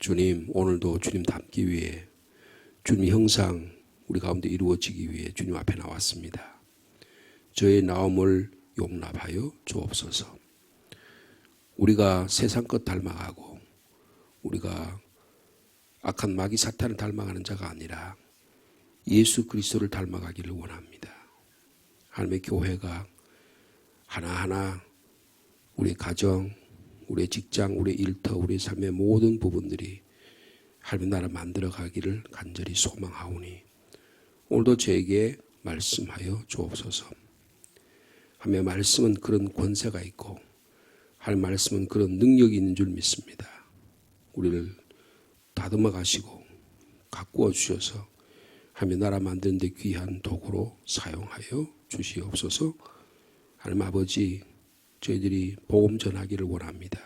주님, 오늘도 주님 닮기 위해 주님 형상 우리 가운데 이루어지기 위해 주님 앞에 나왔습니다. 저의 나옴을 용납하여 주옵소서. 우리가 세상 것 닮아가고 우리가 악한 마귀 사탄을 닮아가는 자가 아니라 예수 그리스도를 닮아가기를 원합니다. 하나님의 교회가 하나하나 우리 가정, 우리 직장, 우리 일터, 우리 삶의 모든 부분들이 하나님의 나라 만들어가기를 간절히 소망하오니 오늘도 저에게 말씀하여 주옵소서. 하나님의 말씀은 그런 권세가 있고 하나님의 말씀은 그런 능력이 있는 줄 믿습니다. 우리를 다듬어 가시고 가꾸어 주셔서 하나님의 나라 만드는 데 귀한 도구로 사용하여 주시옵소서. 하나님 아버지, 저희들이 복음 전하기를 원합니다.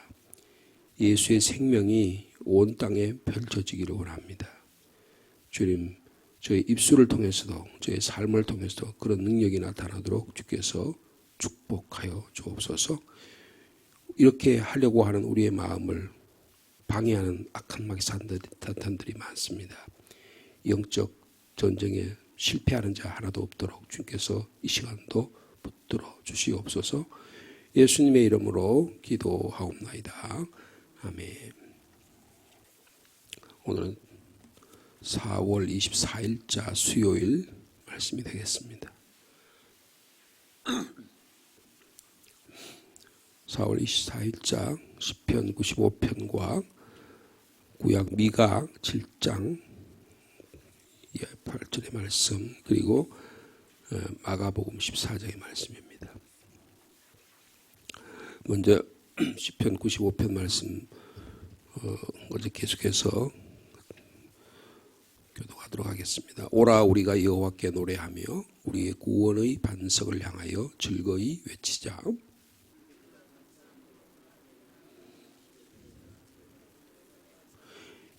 예수의 생명이 온 땅에 펼쳐지기를 원합니다. 주님, 저희 입술을 통해서도 저희 삶을 통해서도 그런 능력이 나타나도록 주께서 축복하여 주옵소서. 이렇게 하려고 하는 우리의 마음을 방해하는 악한 마귀 사탄들이 많습니다. 영적 전쟁에 실패하는 자 하나도 없도록 주께서 이 시간도 붙들어 주시옵소서. 예수님의 이름으로 기도하옵나이다. 아멘. 오늘은 4월 24일자 수요일 말씀이 되겠습니다. 4월 24일자 시편 95편과 구약 미가 7장 8절의 말씀 그리고 마가복음 14장의 말씀입니다. 먼저 시편 95편 말씀 어제 계속해서 교독하도록 하겠습니다. 오라 우리가 여호와께 노래하며 우리의 구원의 반석을 향하여 즐거이 외치자.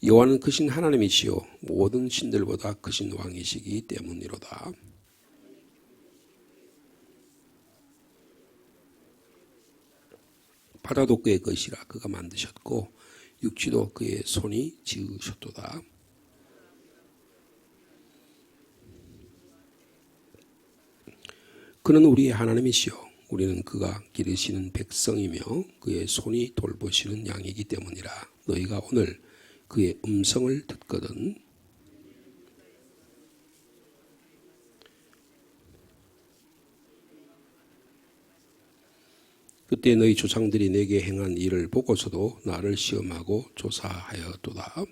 여호와는 크신 하나님이시요 모든 신들보다 크신 왕이시기 때문이로다. 바다도 그의 것이라 그가 만드셨고 육지도 그의 손이 지으셨도다. 그는 우리의 하나님이시요 우리는 그가 기르시는 백성이며 그의 손이 돌보시는 양이기 때문이라. 너희가 오늘 그의 음성을 듣거든 그때 너희 조상들이 내게 행한 일을 보고서도 나를 시험하고 조사하였도다.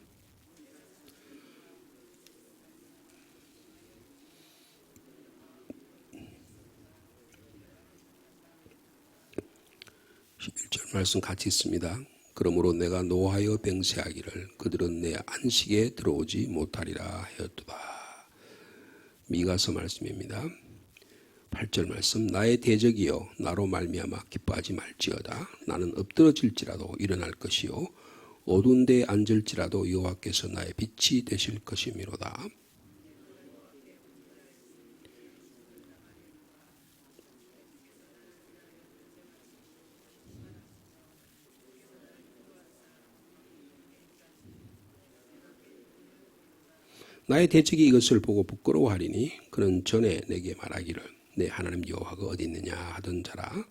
(11절) 말씀 같이 있습니다. 그러므로 내가 노하여 병세하기를 그들은 내 안식에 들어오지 못하리라 하였도다. 미가서 말씀입니다. 8절 말씀 나의 대적이여 나로 말미암아 기뻐하지 말지어다. 나는 엎드러질지라도 일어날 것이요 어두운 데에 앉을지라도 여호와께서 나의 빛이 되실 것이미로다. 나의 대적이 이것을 보고 부끄러워하리니 그는 전에 내게 말하기를 내 하나님 여호와가 어디 있느냐 하던 자라.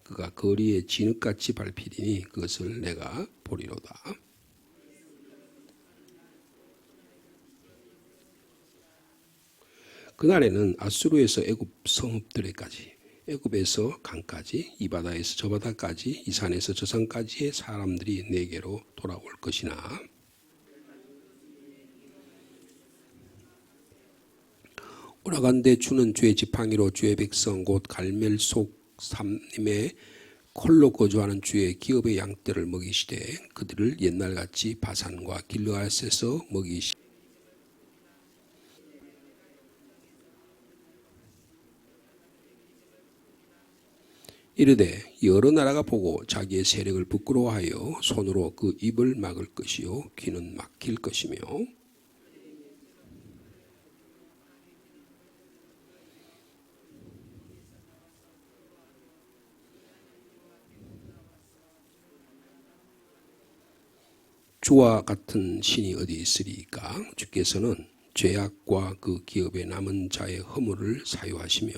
그가 거리에 진흙같이 밟히리니 그것을 내가 보리로다. 그날에는 아수르에서 애굽 성읍들에까지 애굽에서 강까지 이 바다에서 저 바다까지 이 산에서 저 산까지의 사람들이 내게로 돌아올 것이나 오라간대 주는 주의 지팡이로 주의 백성 곧 갈멜 속 삼림의 콜로 거주하는 주의 기업의 양떼를 먹이시되 그들을 옛날같이 바산과 길르앗에서 먹이시되 이르되 여러 나라가 보고 자기의 세력을 부끄러워하여 손으로 그 입을 막을 것이요 귀는 막힐 것이며 주와 같은 신이 어디 있으리까? 주께서는 죄악과 그 기업에 남은 자의 허물을 사유하시며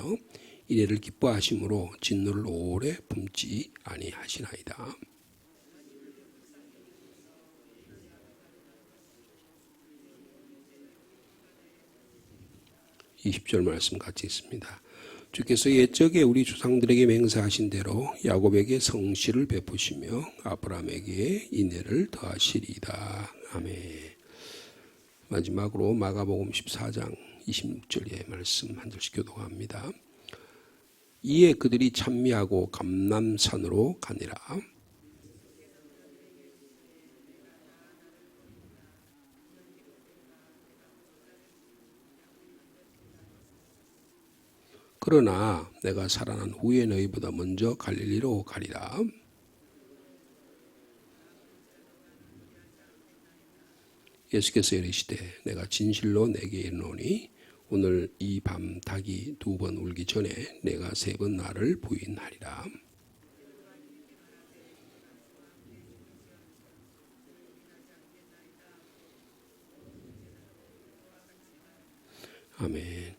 이래를 기뻐하심으로 진노를 오래 품지 아니하시나이다. 20절 말씀 같이 있습니다. 주께서 옛적에 우리 조상들에게 맹세하신 대로 야곱에게 성실을 베푸시며 아브라함에게 인애를 더하시리이다. 아멘. 마지막으로 마가복음 14장 26절의 말씀 한 절씩 교독합니다. 이에 그들이 찬미하고 감람산으로 가니라. 그러나 내가 살아난 후에 너희보다 먼저 갈릴리로 가리라. 예수께서 이르시되 내가 진실로 내게 이르노니 오늘 이 밤 닭이 2번 울기 전에 내가 3번 나를 부인하리라. 아멘.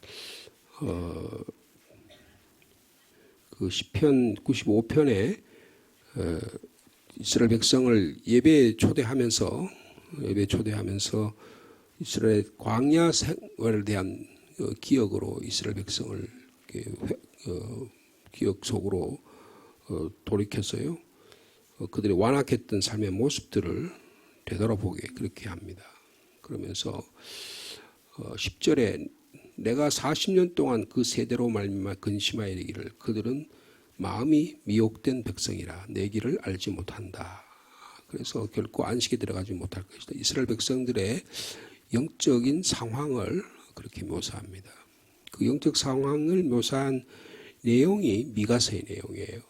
그 시편 95편에 이스라엘 백성을 예배에 초대하면서 이스라엘 광야 생활에 대한 기억으로 이스라엘 백성을 기억 속으로 돌이켰어요. 그들이 완악했던 삶의 모습들을 되돌아보게 그렇게 합니다. 그러면서 10절에 내가 40년 동안 그 세대로 말미암아 근심하여 이르기를 그들은 마음이 미혹된 백성이라 내 길을 알지 못한다. 그래서 결코 안식에 들어가지 못할 것이다. 이스라엘 백성들의 영적인 상황을 그렇게 묘사합니다. 그 영적 상황을 묘사한 내용이 미가서의 내용이에요.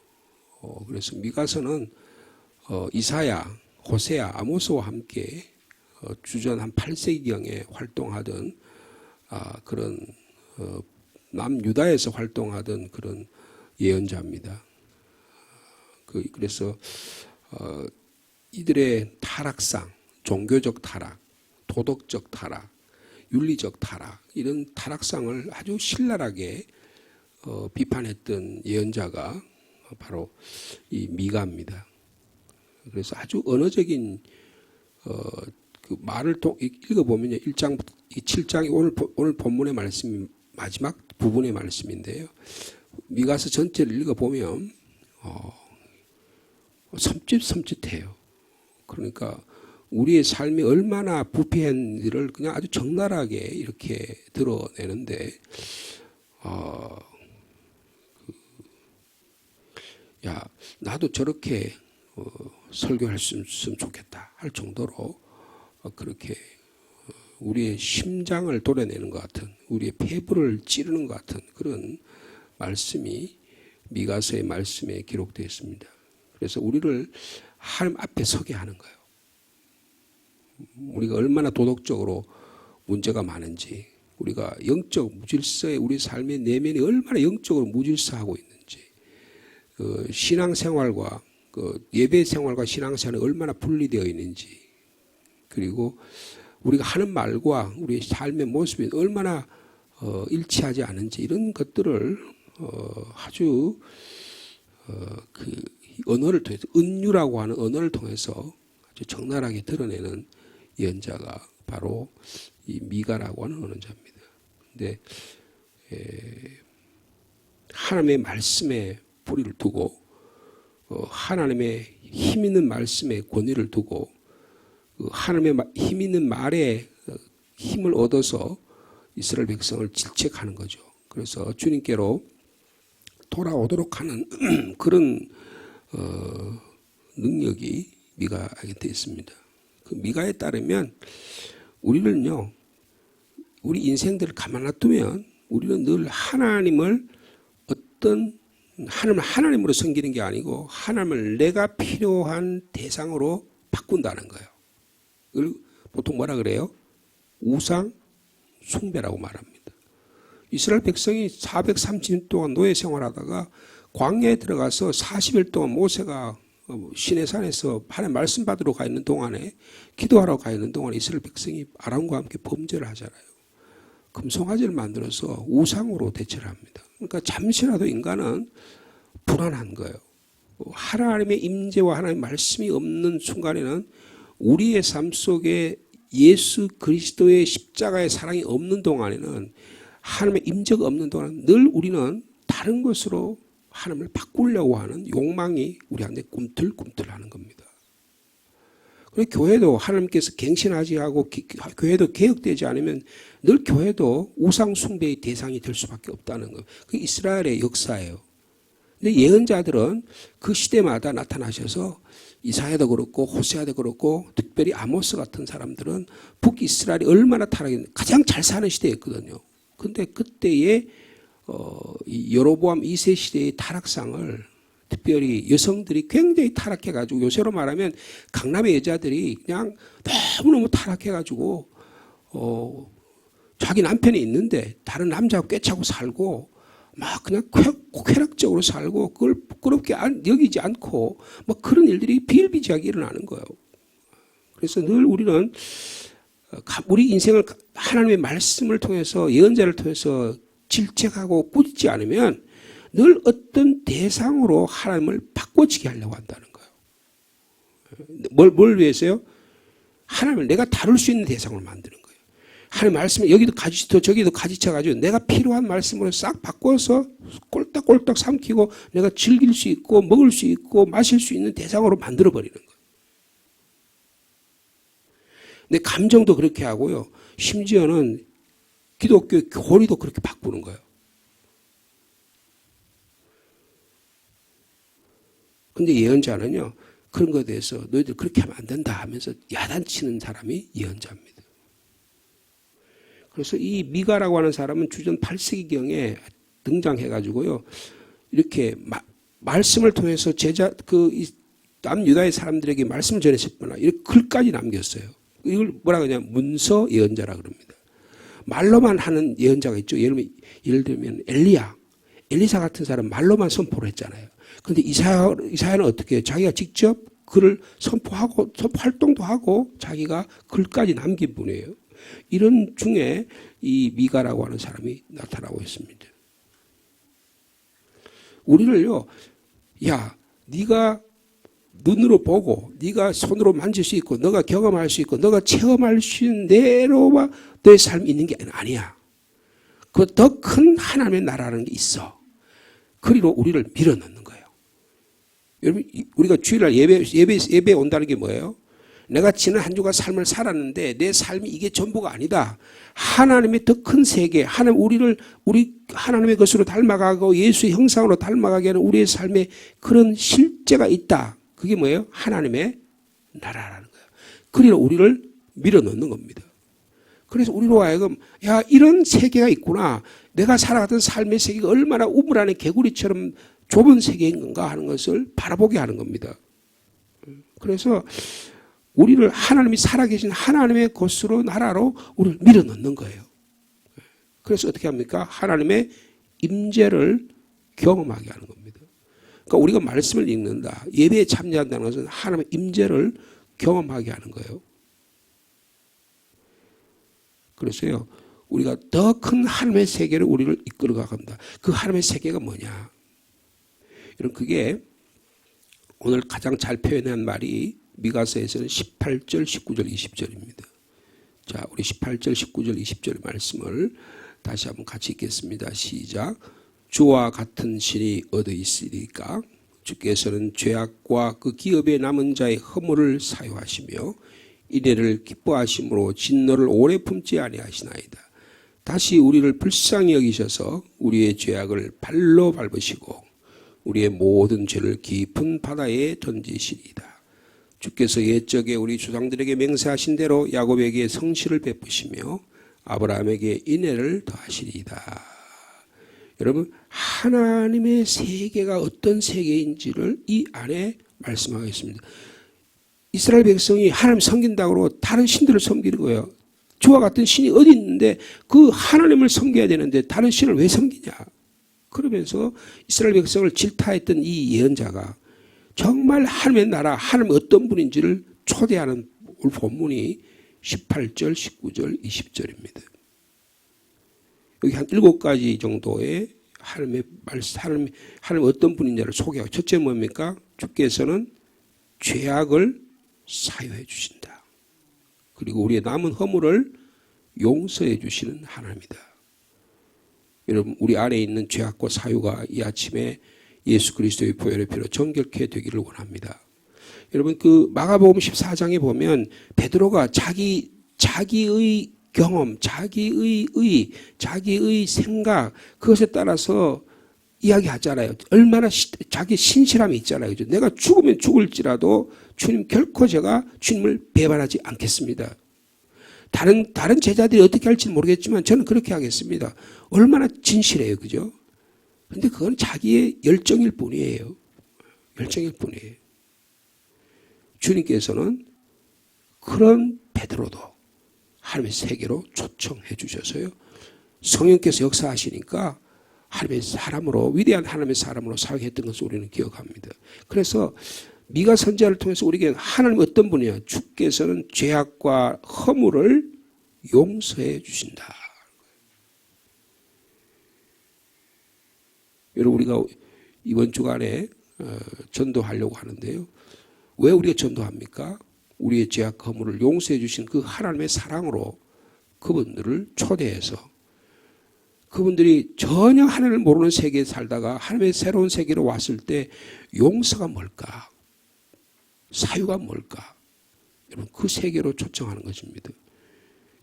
그래서 미가서는 이사야, 호세아, 아모스와 함께 주전 한 8세기경에 활동하던 그런 남유다에서 활동하던 그런 예언자입니다. 그래서 이들의 타락상, 종교적 타락, 도덕적 타락, 윤리적 타락 이런 타락상을 아주 신랄하게 비판했던 예언자가 바로 이 미가입니다. 그래서 아주 언어적인 그 말을 읽어보면요. 1장, 7장이 오늘 본문의 말씀 마지막 부분의 말씀인데요. 미가서 전체를 읽어보면 섬찟섬찟해요. 그러니까 우리의 삶이 얼마나 부패한지를 그냥 아주 적나라하게 이렇게 드러내는데 야 나도 저렇게 설교할 수 있으면 좋겠다 할 정도로 그렇게 우리의 심장을 도려내는 것 같은 우리의 폐부를 찌르는 것 같은 그런 말씀이 미가서의 말씀에 기록되어 있습니다. 그래서 우리를 하나님 앞에 서게 하는 거예요. 우리가 얼마나 도덕적으로 문제가 많은지 우리가 영적 무질서에 우리 삶의 내면이 얼마나 영적으로 무질서하고 있는지 신앙생활과 예배생활과 신앙생활이 얼마나 분리되어 있는지 그리고 우리가 하는 말과 우리의 삶의 모습이 얼마나 일치하지 않은지 이런 것들을 아주 그 언어를 통해서 은유라고 하는 언어를 통해서 아주 적나라하게 드러내는 예언자가 바로 이 미가라고 하는 언어자입니다. 근데 하나님의 말씀에 뿌리를 두고 하나님의 힘 있는 말씀에 권위를 두고 하나님의 힘 있는 말에 힘을 얻어서 이스라엘 백성을 질책하는 거죠. 그래서 주님께로 돌아오도록 하는 그런 능력이 미가에게 되어 있습니다. 그 미가에 따르면 우리는요, 우리 인생들을 가만 놔두면 우리는 늘 하나님을 하나님으로 섬기는 게 아니고 하나님을 내가 필요한 대상으로 바꾼다는 거예요. 보통 뭐라 그래요? 우상 숭배라고 말합니다. 이스라엘 백성이 430년 동안 노예 생활하다가 광야에 들어가서 40일 동안 모세가 시내산에서 하나님 말씀 받으러 가 있는 동안에, 기도하러 가 있는 동안에 이스라엘 백성이 아람과 함께 범죄를 하잖아요. 금송아지를 만들어서 우상으로 대체를 합니다. 그러니까 잠시라도 인간은 불안한 거예요. 하나님의 임재와 하나님의 말씀이 없는 순간에는 우리의 삶 속에 예수 그리스도의 십자가의 사랑이 없는 동안에는, 하나님의 임재가 없는 동안 늘 우리는 다른 것으로 하나님을 바꾸려고 하는 욕망이 우리한테 꿈틀꿈틀하는 겁니다. 그리고 교회도 하나님께서 갱신하지 하고 교회도 개혁되지 않으면 늘 교회도 우상 숭배의 대상이 될 수밖에 없다는 것. 그 이스라엘의 역사예요. 근데 예언자들은 그 시대마다 나타나셔서 이사야도 그렇고 호세아도 그렇고 특별히 아모스 같은 사람들은 북이스라엘이 얼마나 타락했는지 가장 잘 사는 시대였거든요. 근데 그때의 여로보암 2세 시대의 타락상을 특별히 여성들이 굉장히 타락해가지고, 요새로 말하면 강남의 여자들이 그냥 너무너무 타락해가지고 자기 남편이 있는데 다른 남자하고 꿰차고 살고 막 그냥 쾌락적으로 살고 그걸 부끄럽게 여기지 않고 막 그런 일들이 비일비재하게 일어나는 거예요. 그래서 늘 우리는 우리 인생을 하나님의 말씀을 통해서, 예언자를 통해서 질책하고 꾸짖지 않으면 늘 어떤 대상으로 하나님을 바꿔치게 하려고 한다는 거예요. 뭘 위해서요? 하나님을 내가 다룰 수 있는 대상으로 만드는 거예요. 하나님 말씀에 여기도 가지쳐 저기도 가지쳐가지고 내가 필요한 말씀으로 싹 바꿔서 꼴딱꼴딱 삼키고 내가 즐길 수 있고 먹을 수 있고 마실 수 있는 대상으로 만들어버리는 거예요. 내 감정도 그렇게 하고요. 심지어는 기독교 교리도 그렇게 바꾸는 거예요. 근데 예언자는요, 그런 것에 대해서 너희들 그렇게 하면 안 된다 하면서 야단치는 사람이 예언자입니다. 그래서 이 미가라고 하는 사람은 주전 8세기경에 등장해가지고요, 이렇게 말씀을 통해서 남유다의 사람들에게 말씀을 전했을 뿐 아니라 이렇게 글까지 남겼어요. 이걸 뭐라 그러냐, 문서 예언자라 그럽니다. 말로만 하는 예언자가 있죠. 예를 들면 엘리사 같은 사람 말로만 선포를 했잖아요. 그런데 이사야는 어떻게 해요? 자기가 직접 글을 선포 활동도 하고 자기가 글까지 남긴 분이에요. 이런 중에 이 미가라고 하는 사람이 나타나고 있습니다. 우리를요, 야, 네가 눈으로 보고 네가 손으로 만질 수 있고 너가 경험할 수 있고 너가 체험할 수 있는 대로와 너의 삶이 있는 게 아니야. 그 더 큰 하나님의 나라라는 게 있어. 그리로 우리를 밀어넣는 거예요. 여러분, 우리가 주일날 예배 온다는 게 뭐예요? 내가 지난 한 주간 삶을 살았는데 내 삶이 이게 전부가 아니다. 하나님의 더 큰 세계, 우리 하나님의 것으로 닮아가고 예수의 형상으로 닮아가게 하는 우리의 삶에 그런 실제가 있다. 그게 뭐예요? 하나님의 나라라는 거예요. 그리로 우리를 밀어넣는 겁니다. 그래서 우리로 하여금, 야, 이런 세계가 있구나. 내가 살아갔던 삶의 세계가 얼마나 우물 안에 개구리처럼 좁은 세계인 건가 하는 것을 바라보게 하는 겁니다. 그래서 우리를 하나님이 살아계신 하나님의 것으로, 나라로 우리를 밀어넣는 거예요. 그래서 어떻게 합니까? 하나님의 임재를 경험하게 하는 겁니다. 그러니까 우리가 말씀을 읽는다, 예배에 참여한다는 것은 하나님의 임재를 경험하게 하는 거예요. 그래서요, 우리가 더 큰 하나님의 세계를 우리를 이끌어가간다. 그 하나님의 세계가 뭐냐? 여러분, 그게 오늘 가장 잘 표현한 말이 미가서에서는 18절, 19절, 20절입니다. 자, 우리 18절, 19절, 20절 말씀을 다시 한번 같이 읽겠습니다. 시작. 주와 같은 신이 어디 있으리까? 주께서는 죄악과 그 기업에 남은 자의 허물을 사유하시며 이래를 기뻐하심으로 진노를 오래 품지 아니하시나이다. 다시 우리를 불쌍히 여기셔서 우리의 죄악을 발로 밟으시고 우리의 모든 죄를 깊은 바다에 던지시리이다. 주께서 옛적에 우리 조상들에게 맹세하신 대로 야곱에게 성실을 베푸시며 아브라함에게 인애를 더하시리이다. 여러분, 하나님의 세계가 어떤 세계인지를 이 안에 말씀하겠습니다. 이스라엘 백성이 하나님 섬긴다고 다른 신들을 섬기는 거예요. 주와 같은 신이 어디 있는데 그 하나님을 섬겨야 되는데 다른 신을 왜 섬기냐. 그러면서 이스라엘 백성을 질타했던 이 예언자가 정말 하나님의 나라, 하나님 어떤 분인지를 초대하는 오늘 본문이 18절, 19절, 20절입니다. 여기 한 7가지 정도의 하나님의 말씀, 하나님 어떤 분인지를 소개하고, 첫째 뭡니까? 주께서는 죄악을 사유해 주신다. 그리고 우리의 남은 허물을 용서해 주시는 하나님이다. 여러분, 우리 안에 있는 죄악과 사유가 이 아침에 예수 그리스도의 보혈의 피로 정결케 되기를 원합니다. 여러분, 그 마가복음 14장에 보면 베드로가 자기의 경험, 자기의 생각, 그것에 따라서 이야기하잖아요. 얼마나 자기 신실함이 있잖아요. 그죠? 내가 죽으면 죽을지라도 주님 결코 제가 주님을 배반하지 않겠습니다. 다른 제자들이 어떻게 할지는 모르겠지만 저는 그렇게 하겠습니다. 얼마나 진실해요. 그죠? 근데 그건 자기의 열정일 뿐이에요. 열정일 뿐이에요. 주님께서는 그런 베드로도 하나님의 세계로 초청해 주셔서요. 성령께서 역사하시니까 하나님의 사람으로, 위대한 하나님의 사람으로 사역했던 것을 우리는 기억합니다. 그래서 미가 선지자를 통해서 우리에게 하나님 어떤 분이냐? 주께서는 죄악과 허물을 용서해 주신다. 여러분, 우리가 이번 주간에 전도하려고 하는데요. 왜 우리가 전도합니까? 우리의 죄악 허물을 용서해 주신 그 하나님의 사랑으로 그분들을 초대해서 그분들이 전혀 하나님을 모르는 세계에 살다가 하나님의 새로운 세계로 왔을 때 용서가 뭘까? 사유가 뭘까? 여러분, 그 세계로 초청하는 것입니다.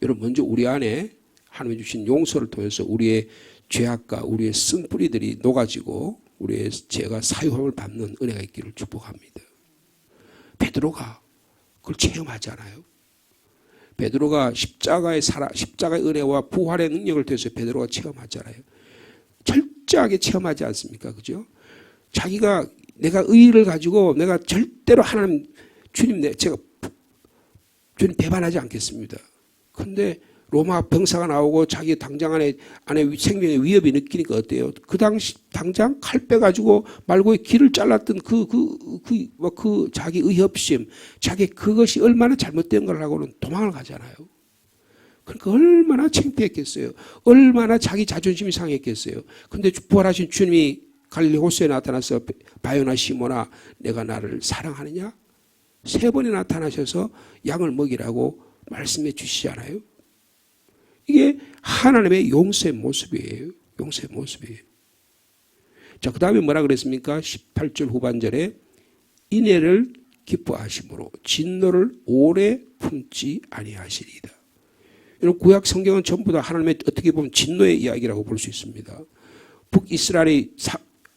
여러분, 먼저 우리 안에 하나님이 주신 용서를 통해서 우리의 죄악과 우리의 쓴뿌리들이 녹아지고 우리의 죄가 사유함을 받는 은혜가 있기를 축복합니다. 베드로가 그걸 체험하잖아요. 베드로가 십자가의 은혜와 부활의 능력을 통해서 베드로가 체험하잖아요. 철저하게 체험하지 않습니까? 그죠? 자기가 내가 의의를 가지고 내가 절대로 하나님, 제가 주님 배반하지 않겠습니다. 근데 로마 병사가 나오고 자기 당장 안에 생명의 위협이 느끼니까 어때요? 그 당장 칼 빼가지고 말고의 길을 잘랐던 그 자기 의협심, 자기 그것이 얼마나 잘못된 걸 하고는 도망을 가잖아요. 그러니까 얼마나 창피했겠어요. 얼마나 자기 자존심이 상했겠어요. 근데 부활하신 주님이 갈릴리 호수에 나타나서 바요나 시모나 내가 나를 사랑하느냐? 3번이 나타나셔서 양을 먹이라고 말씀해 주시잖아요. 이게 하나님의 용서의 모습이에요. 용서의 모습이에요. 자, 그 다음에 뭐라 그랬습니까? 18절 후반절에 인애를 기뻐하심으로 진노를 오래 품지 아니하시리이다. 이런 구약 성경은 전부 다 하나님의 어떻게 보면 진노의 이야기라고 볼 수 있습니다. 북이스라엘이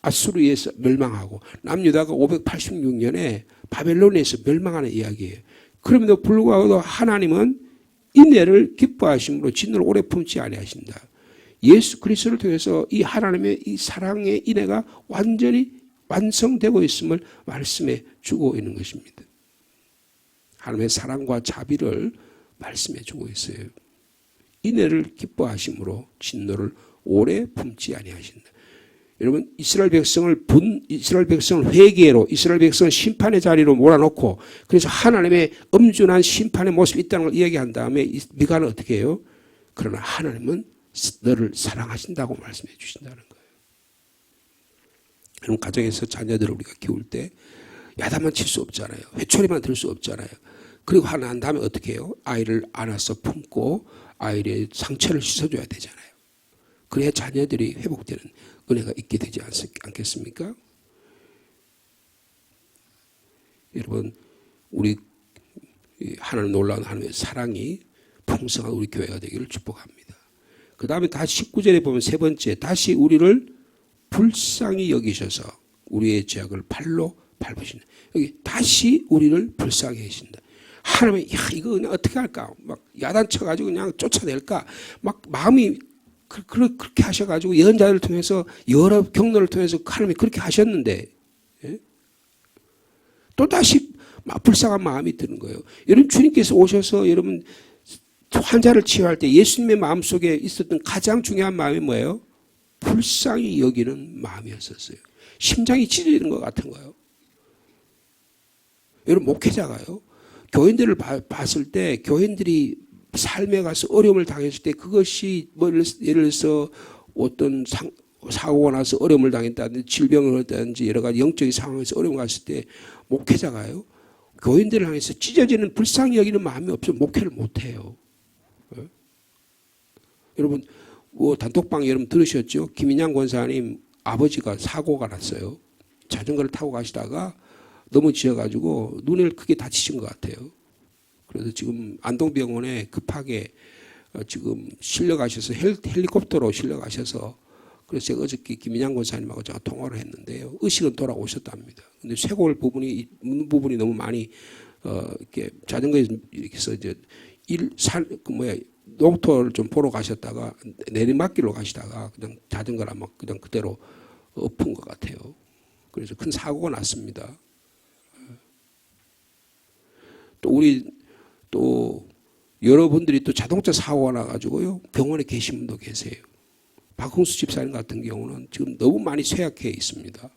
아수르에서 멸망하고 남유다가 586년에 바벨론에서 멸망하는 이야기예요. 그럼에도 불구하고 하나님은 인애를 기뻐하심으로 진노를 오래 품지 아니하신다. 예수 그리스도를 통해서 이 하나님의 이 사랑의 인애가 완전히 완성되고 있음을 말씀해 주고 있는 것입니다. 하나님의 사랑과 자비를 말씀해 주고 있어요. 인애를 기뻐하심으로 진노를 오래 품지 아니하신다. 여러분, 이스라엘 백성을 회개로, 이스라엘 백성을 심판의 자리로 몰아놓고, 그래서 하나님의 엄준한 심판의 모습이 있다는 걸 이야기한 다음에 미가는 어떻게 해요? 그러나 하나님은 너를 사랑하신다고 말씀해 주신다는 거예요. 여러분, 가정에서 자녀들을 우리가 키울 때 야단만 칠 수 없잖아요. 회초리만 들 수 없잖아요. 그리고 하나 한 다음에 어떻게 해요? 아이를 안아서 품고 아이의 상처를 씻어줘야 되잖아요. 그래야 자녀들이 회복되는 은혜가 있게 되지 않겠습니까? 여러분, 우리 하나님 놀라운 하나님의 사랑이 풍성한 우리 교회가 되기를 축복합니다. 그 다음에 다시 19절에 보면 세 번째, 다시 우리를 불쌍히 여기셔서 우리의 죄악을 팔로 밟으신다. 여기 다시 우리를 불쌍히 하신다. 하나님이 이거 그냥 어떻게 할까? 막 야단쳐가지고 그냥 쫓아낼까? 막 마음이 그렇게 하셔가지고 예언자들을 통해서 여러 경로를 통해서 하나님이 그렇게 하셨는데, 예? 또다시 불쌍한 마음이 드는 거예요. 여러분, 주님께서 오셔서 여러분 환자를 치유할 때 예수님의 마음속에 있었던 가장 중요한 마음이 뭐예요? 불쌍히 여기는 마음이었었어요. 심장이 찢어지는 것 같은 거예요. 여러분 목회자가요. 교인들을 봤을 때 교인들이 삶에 가서 어려움을 당했을 때 그것이 뭐 예를 들어서 어떤 사고가 나서 어려움을 당했다든지 질병을 얻다든지 여러 가지 영적인 상황에서 어려움을 갔을 때 목회자가요. 교인들을 향해서 찢어지는 불쌍히 여기는 마음이 없으면 목회를 못해요. 여러분 단톡방 여러분 들으셨죠? 김인양 권사님 아버지가 사고가 났어요. 자전거를 타고 가시다가 넘어지셔가지고 눈을 크게 다치신 것 같아요. 그래서 지금 안동병원에 급하게 지금 실려가셔서 헬리콥터로 실려가셔서 그래서 제가 어저께 김인양 권사님하고 제가 통화를 했는데요. 의식은 돌아오셨답니다. 근데 쇄골 부분이 묻는 부분이 너무 많이 이렇게 자전거에서 이렇게 해서 이제 농토를 좀 보러 가셨다가 내리막길로 가시다가 그냥 자전거를 막 그냥 그대로 엎은 것 같아요. 그래서 큰 사고가 났습니다. 또 여러분들이 또 자동차 사고가 나가지고요 병원에 계신 분도 계세요. 박흥수 집사님 같은 경우는 지금 너무 많이 쇠약해 있습니다.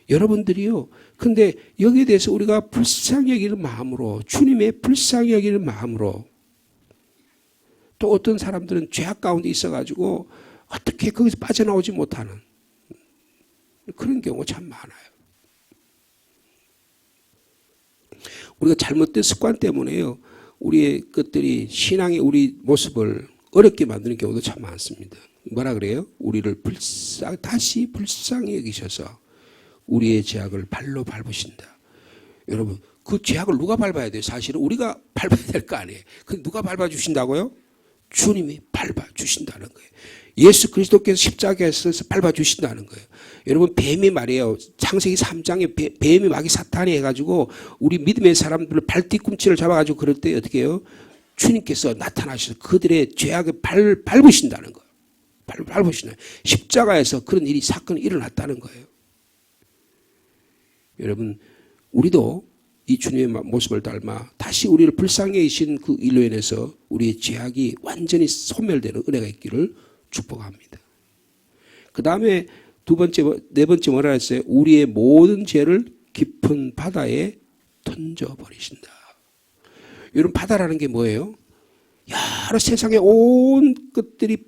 여러분들이요. 근데 여기에 대해서 우리가 불쌍히 여기는 마음으로 주님의 불쌍히 여기는 마음으로 또 어떤 사람들은 죄악 가운데 있어가지고 어떻게 거기서 빠져나오지 못하는 그런 경우가 참 많아요. 우리가 잘못된 습관 때문에요. 우리의 것들이 신앙의 우리 모습을 어렵게 만드는 경우도 참 많습니다. 뭐라 그래요? 우리를 다시 불쌍히 여기셔서 우리의 죄악을 발로 밟으신다. 여러분 그 죄악을 누가 밟아야 돼요? 사실은 우리가 밟아야 될 거 아니에요. 그 누가 밟아주신다고요? 주님이 밟아주신다는 거예요. 예수 그리스도께서 십자가에서 밟아주신다는 거예요. 여러분 뱀이 말이에요. 창세기 3장에 뱀이 마귀 사탄이 해가지고 우리 믿음의 사람들을 발뒤꿈치를 잡아가지고 그럴 때 어떻게 해요? 주님께서 나타나셔서 그들의 죄악을 밟으신다는 거예요. 밟으신다. 십자가에서 그런 일이 사건이 일어났다는 거예요. 여러분 우리도 이 주님의 모습을 닮아 다시 우리를 불쌍히 여기신 그 일로 인해서 우리의 죄악이 완전히 소멸되는 은혜가 있기를 축복합니다. 그 다음에 네 번째 뭐라 했어요? 우리의 모든 죄를 깊은 바다에 던져버리신다. 여러분 바다라는 게 뭐예요? 여러 세상의 온 것들이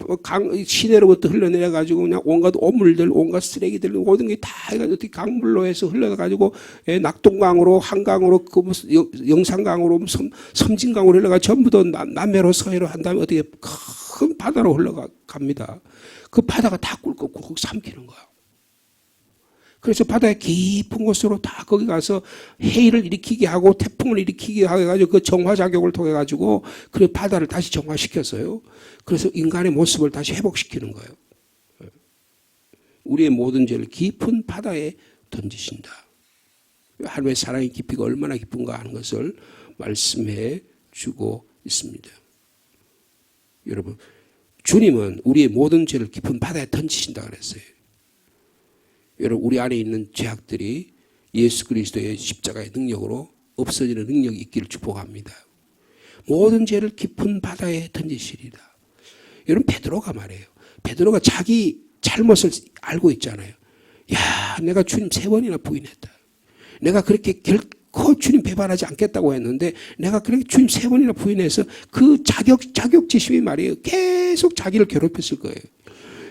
시내로부터 흘러내려가지고 그냥 온갖 오물들, 온갖 쓰레기들, 모든 게 다 어떻게 강물로 해서 흘러가지고 낙동강으로, 한강으로, 그 무슨 영산강으로, 섬진강으로 흘러가 전부 다 남해로 서해로 한 다음에 어떻게 큰 바다로 흘러갑니다. 그 바다가 다 꿀꺽 꿀꺽 삼키는 거야. 그래서 바다의 깊은 곳으로 다 거기 가서 해일을 일으키게 하고 태풍을 일으키게 해가지고 그 정화작용을 통해 가지고 그 바다를 다시 정화시켰어요. 그래서 인간의 모습을 다시 회복시키는 거예요. 우리의 모든 죄를 깊은 바다에 던지신다. 하나님의 사랑의 깊이가 얼마나 깊은가 하는 것을 말씀해 주고 있습니다. 여러분, 주님은 우리의 모든 죄를 깊은 바다에 던지신다 그랬어요. 여러분 우리 안에 있는 죄악들이 예수 그리스도의 십자가의 능력으로 없어지는 능력이 있기를 축복합니다. 모든 죄를 깊은 바다에 던지시리라. 여러분 베드로가 말해요. 베드로가 자기 잘못을 알고 있잖아요. 야, 내가 주님 3번이나 부인했다. 내가 그렇게 결코 주님 배반하지 않겠다고 했는데 내가 그렇게 주님 3번이나 부인해서 그 자격지심이 말이에요. 계속 자기를 괴롭혔을 거예요.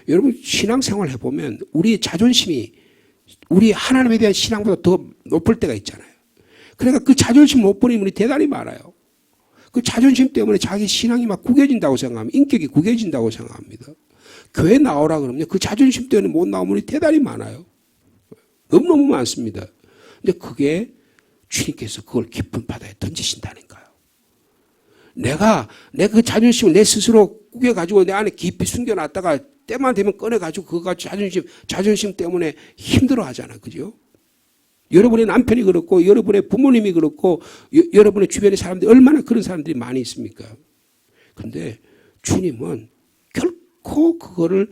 여러분 신앙생활 해보면 우리의 자존심이 우리 하나님에 대한 신앙보다 더 높을 때가 있잖아요. 그러니까 그 자존심 못 버리는 분이 대단히 많아요. 그 자존심 때문에 자기 신앙이 막 구겨진다고 생각합니다. 인격이 구겨진다고 생각합니다. 교회 나오라 그러면 그 자존심 때문에 못 나오는 분이 대단히 많아요. 너무너무 많습니다. 근데 그게 주님께서 그걸 깊은 바다에 던지신다니까요. 내가 그 자존심을 내 스스로 구겨가지고 내 안에 깊이 숨겨놨다가 때만 되면 꺼내가지고 그거 자존심 때문에 힘들어 하잖아. 그죠? 여러분의 남편이 그렇고, 여러분의 부모님이 그렇고, 여러분의 주변의 사람들이 얼마나 그런 사람들이 많이 있습니까? 근데 주님은 결코 그거를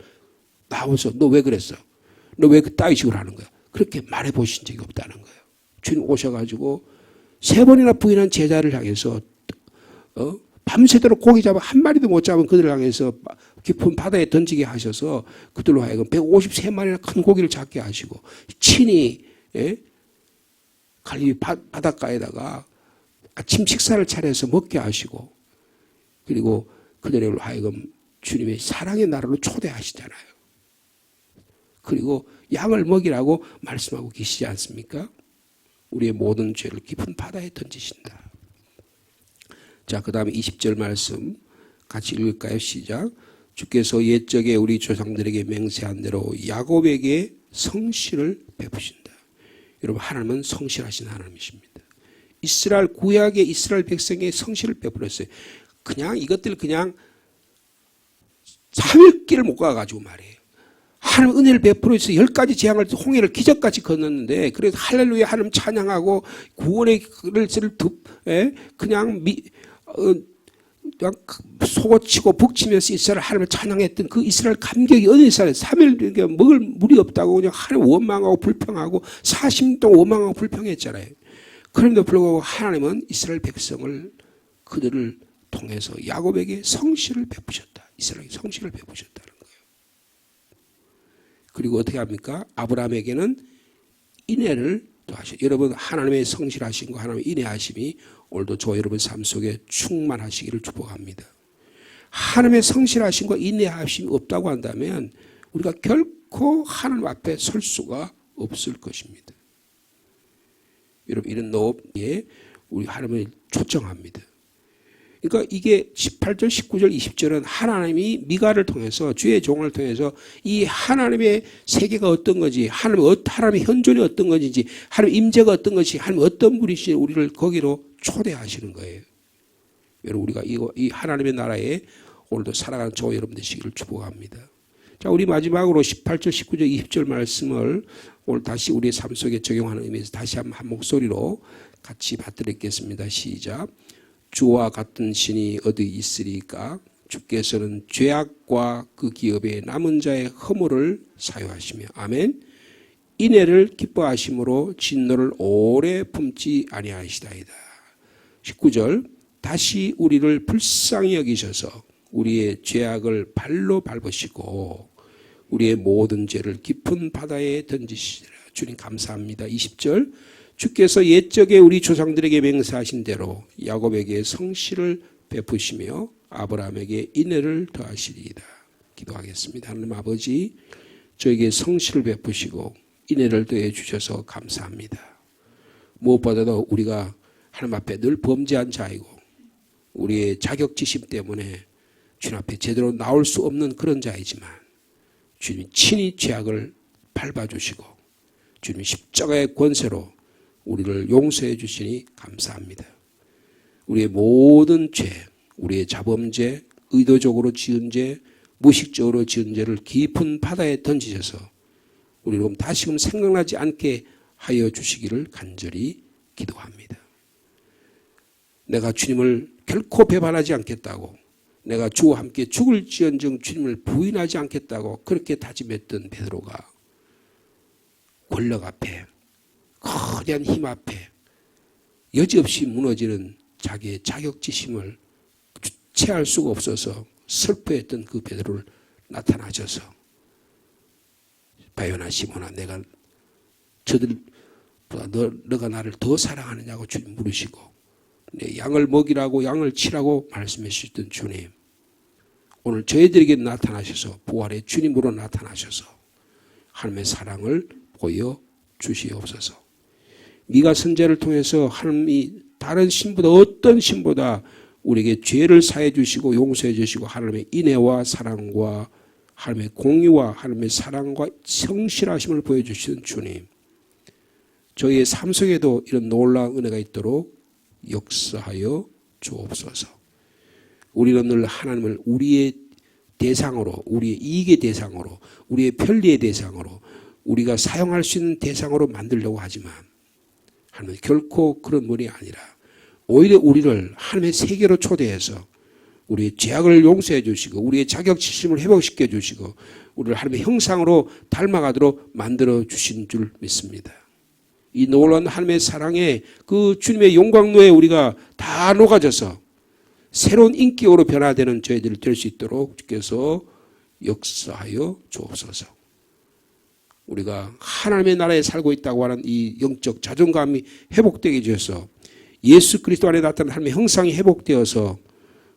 나와서 너 왜 그랬어? 너 왜 그 따위식으로 하는 거야? 그렇게 말해 보신 적이 없다는 거예요. 주님 오셔가지고 3번이나 부인한 제자를 향해서, 밤새도록 고기 잡아 한 마리도 못 잡은 그들을 향해서 깊은 바다에 던지게 하셔서 그들로 하여금 153마리나 큰 고기를 잡게 하시고 친히 갈릴리 바닷가에다가 아침 식사를 차려서 먹게 하시고 그리고 그들을 하여금 주님의 사랑의 나라로 초대하시잖아요. 그리고 양을 먹이라고 말씀하고 계시지 않습니까? 우리의 모든 죄를 깊은 바다에 던지신다. 자, 그 다음에 20절 말씀 같이 읽을까요? 시작. 주께서 옛적에 우리 조상들에게 맹세한 대로 야곱에게 성실을 베푸신다. 여러분, 하나님은 성실하신 하나님이십니다. 이스라엘 구약의 이스라엘 백성의 성실을 베풀었어요. 그냥 이것들 그냥 3일길을 못 가가지고 말이에요. 하나님 은혜를 베풀어서 10가지 재앙을 홍해를 기적같이 건넜는데 그래서 할렐루야 하나님 찬양하고 구원의 글을 그냥 그냥 속어치고 북치면서 이스라엘 하나님을 찬양했던 그 이스라엘 감격이 어느 이스라엘 3일 먹을 물이 없다고 그냥 하나님 원망하고 불평하고 40년 동안 원망하고 불평했잖아요. 그런데도 불구하고 하나님은 이스라엘 백성을 그들을 통해서 야곱에게 성실을 베푸셨다. 이스라엘에게 성실을 베푸셨다는 거예요. 그리고 어떻게 합니까? 아브라함에게는 인애를 더하셔. 여러분, 하나님의 성실하신 거, 하나님의 인애하심이 오늘도 저 여러분 삶 속에 충만하시기를 축복합니다. 하나님의 성실하신 거, 인애하심이 없다고 한다면 우리가 결코 하나님 앞에 설 수가 없을 것입니다. 여러분, 이런 노업에 우리 하나님을 초청합니다. 그러니까 이게 18절, 19절, 20절은 하나님이 미가를 통해서 주의 종을 통해서 이 하나님의 세계가 어떤 건지, 하나님의 현존이 어떤 건지, 하나님의 임재가 어떤 것이, 하나님 어떤 분이신지 우리를 거기로 초대하시는 거예요. 여러분, 우리가 이 하나님의 나라에 오늘도 살아가는 저 여러분 되시기를 축복합니다. 자, 우리 마지막으로 18절, 19절, 20절 말씀을 오늘 다시 우리의 삶 속에 적용하는 의미에서 다시 한 목소리로 같이 받들겠습니다. 시작. 주와 같은 신이 어디 있으리까? 주께서는 죄악과 그 기업에 남은 자의 허물을 사유하시며 아멘. 인애를 기뻐하심으로 진노를 오래 품지 아니하시다이다. 19절. 다시 우리를 불쌍히 여기셔서 우리의 죄악을 발로 밟으시고 우리의 모든 죄를 깊은 바다에 던지시리라. 주님 감사합니다. 20절. 주께서 옛적에 우리 조상들에게 맹세하신 대로 야곱에게 성실을 베푸시며 아브라함에게 인애를 더하시리이다. 기도하겠습니다. 하나님 아버지, 저에게 성실을 베푸시고 인애를 더해 주셔서 감사합니다. 무엇보다도 우리가 하나님 앞에 늘 범죄한 자이고 우리의 자격지심 때문에 주님 앞에 제대로 나올 수 없는 그런 자이지만 주님이 친히 죄악을 밟아주시고 주님이 십자가의 권세로 우리를 용서해 주시니 감사합니다. 우리의 모든 죄, 우리의 자범죄, 의도적으로 지은 죄, 무의식적으로 지은 죄를 깊은 바다에 던지셔서 우리는 다시금 생각나지 않게 하여 주시기를 간절히 기도합니다. 내가 주님을 결코 배반하지 않겠다고, 내가 주와 함께 죽을지언정 주님을 부인하지 않겠다고 그렇게 다짐했던 베드로가 권력 앞에, 거대한 힘 앞에 여지없이 무너지는 자기의 자격지심을 주체할 수가 없어서 슬퍼했던 그 베드로를 나타나셔서 바요나 시몬아, 내가 저들보다 너가 나를 더 사랑하느냐고 주님 물으시고 내 양을 먹이라고 양을 치라고 말씀해 주셨던 주님, 오늘 저희들에게 나타나셔서 부활의 주님으로 나타나셔서 하나님의 사랑을 보여 주시옵소서. 미가 선지자를 통해서 하나님이 다른 신보다 어떤 신보다 우리에게 죄를 사해 주시고 용서해 주시고 하나님의 인애와 사랑과 하나님의 공의와 하나님의 사랑과 성실하심을 보여주시는 주님, 저희의 삶 속에도 이런 놀라운 은혜가 있도록 역사하여 주옵소서. 우리는 늘 하나님을 우리의 대상으로, 우리의 이익의 대상으로, 우리의 편리의 대상으로, 우리가 사용할 수 있는 대상으로 만들려고 하지만 하나님은 결코 그런 분이 아니라 오히려 우리를 하나님의 세계로 초대해서 우리의 죄악을 용서해 주시고 우리의 자격지심을 회복시켜 주시고 우리를 하나님의 형상으로 닮아가도록 만들어 주신 줄 믿습니다. 이 놀라운 하나님의 사랑에 그 주님의 영광로에 우리가 다 녹아져서 새로운 인격으로 변화되는 저희들이 될 수 있도록 주께서 역사하여 주옵소서. 우리가 하나님의 나라에 살고 있다고 하는 이 영적 자존감이 회복되게 해주셔서 예수 그리스도 안에 나타난 하나님의 형상이 회복되어서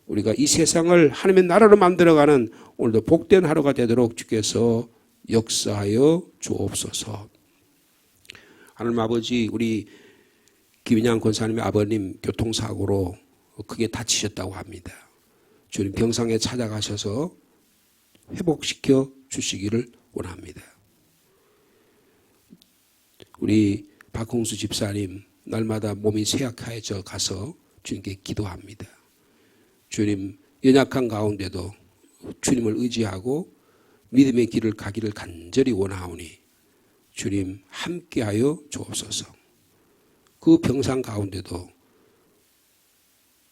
우리가 이 세상을 하나님의 나라로 만들어가는 오늘도 복된 하루가 되도록 주께서 역사하여 주옵소서. 하나님 아버지, 우리 김인양 권사님의 아버님 교통사고로 크게 다치셨다고 합니다. 주님 병상에 찾아가셔서 회복시켜 주시기를 원합니다. 우리 박홍수 집사님 날마다 몸이 쇠약해져 가서 주님께 기도합니다. 주님 연약한 가운데도 주님을 의지하고 믿음의 길을 가기를 간절히 원하오니 주님 함께하여 주옵소서. 그 병상 가운데도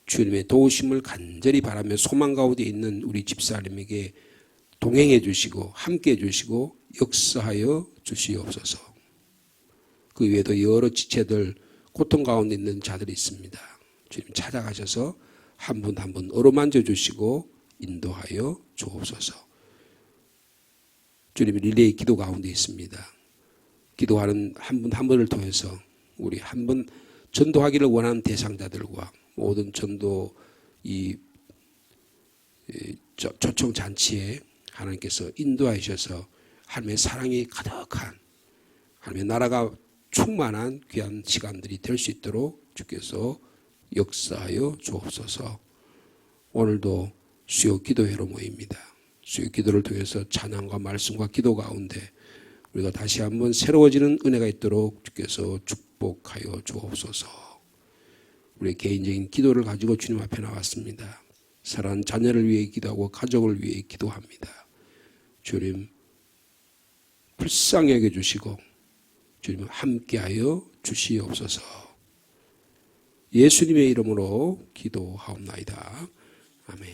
주님의 도우심을 간절히 바라며 소망 가운데 있는 우리 집사님에게 동행해 주시고 함께해 주시고 역사하여 주시옵소서. 그 외에도 여러 지체들 고통 가운데 있는 자들이 있습니다. 주님 찾아가셔서 한 분 한 분 어루만져 주시고 인도하여 주옵소서. 주님 릴레이 기도 가운데 있습니다. 기도하는 한 분 한 분을 통해서 우리 한 번 전도하기를 원하는 대상자들과 모든 전도 이 초청 잔치에 하나님께서 인도하셔서 하나님의 사랑이 가득한 하나님의 나라가 충만한 귀한 시간들이 될 수 있도록 주께서 역사하여 주옵소서. 오늘도 수요 기도회로 모입니다. 수요 기도를 통해서 찬양과 말씀과 기도 가운데 우리가 다시 한번 새로워지는 은혜가 있도록 주께서 축복하여 주옵소서. 우리의 개인적인 기도를 가지고 주님 앞에 나왔습니다. 사랑하는 자녀를 위해 기도하고 가족을 위해 기도합니다. 주님 불쌍히 여겨주시고 주님 함께하여 주시옵소서. 예수님의 이름으로 기도하옵나이다. 아멘.